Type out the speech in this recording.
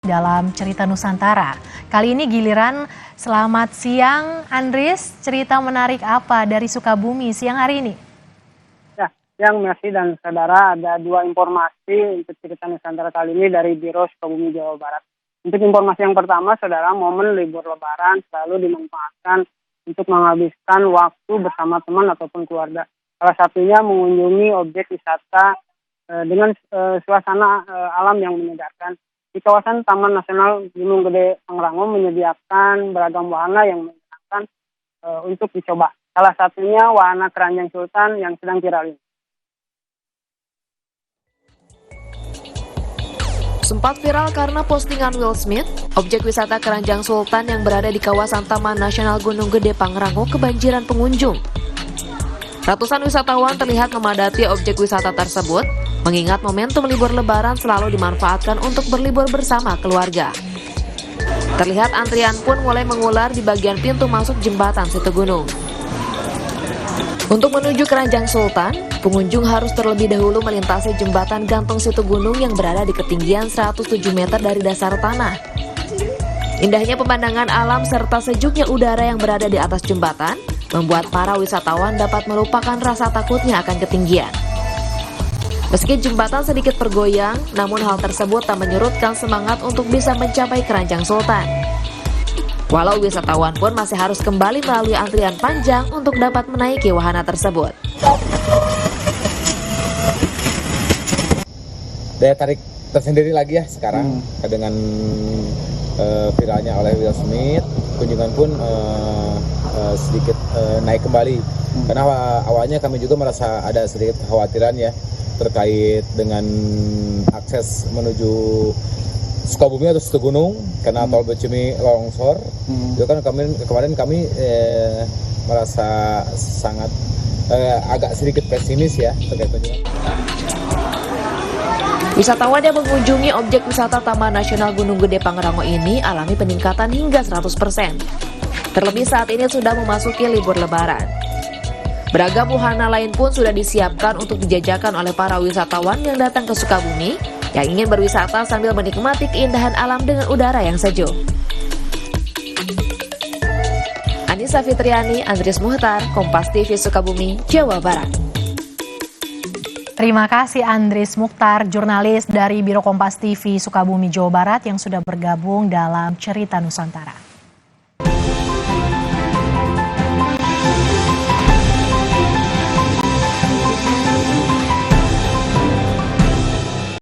Dalam Cerita Nusantara. Kali ini giliran selamat siang Andris, cerita menarik apa dari Sukabumi siang hari ini? Ya, yang Messi dan saudara, ada dua informasi untuk Cerita Nusantara kali ini dari Biro Sukabumi Jawa Barat. Untuk informasi yang pertama, saudara, momen libur Lebaran selalu dimanfaatkan untuk menghabiskan waktu bersama teman ataupun keluarga. Salah satunya mengunjungi objek wisata dengan suasana alam yang menyegarkan. Di kawasan Taman Nasional Gunung Gede Pangrango menyediakan beragam wahana yang menyenangkan untuk dicoba. Salah satunya wahana Keranjang Sultan yang sedang viral ini. Sempat viral karena postingan Will Smith, objek wisata Keranjang Sultan yang berada di kawasan Taman Nasional Gunung Gede Pangrango kebanjiran pengunjung. Ratusan wisatawan terlihat memadati objek wisata tersebut, mengingat momentum libur Lebaran selalu dimanfaatkan untuk berlibur bersama keluarga. Terlihat antrian pun mulai mengular di bagian pintu masuk jembatan Situgunung. Untuk menuju Keranjang Sultan, pengunjung harus terlebih dahulu melintasi jembatan gantung Situgunung yang berada di ketinggian 107 meter dari dasar tanah. Indahnya pemandangan alam serta sejuknya udara yang berada di atas jembatan membuat para wisatawan dapat melupakan rasa takutnya akan ketinggian. Meski jembatan sedikit bergoyang, namun hal tersebut tak menyurutkan semangat untuk bisa mencapai Keranjang Sultan. Walau wisatawan pun masih harus kembali melalui antrian panjang untuk dapat menaiki wahana tersebut. Daya tarik tersendiri lagi ya sekarang dengan viralnya oleh Will Smith, kunjungan pun sedikit naik kembali. Karena awalnya kami juga merasa ada sedikit kekhawatiran ya terkait dengan akses menuju Sukabumi atau Situgunung karena tol Becimi longsor. Itu kan kemarin kami merasa sangat agak sedikit pesimis ya terkait kunjungan. Wisatawan yang mengunjungi objek wisata Taman Nasional Gunung Gede Pangrango ini alami peningkatan hingga 100%. Terlebih saat ini sudah memasuki libur Lebaran. Beragam wahana lain pun sudah disiapkan untuk dijajakan oleh para wisatawan yang datang ke Sukabumi yang ingin berwisata sambil menikmati keindahan alam dengan udara yang sejuk. Anissa Fitriani, Andris Muhtar, Kompas TV Sukabumi, Jawa Barat. Terima kasih Andris Mukhtar, jurnalis dari Biro Kompas TV Sukabumi Jawa Barat yang sudah bergabung dalam Cerita Nusantara.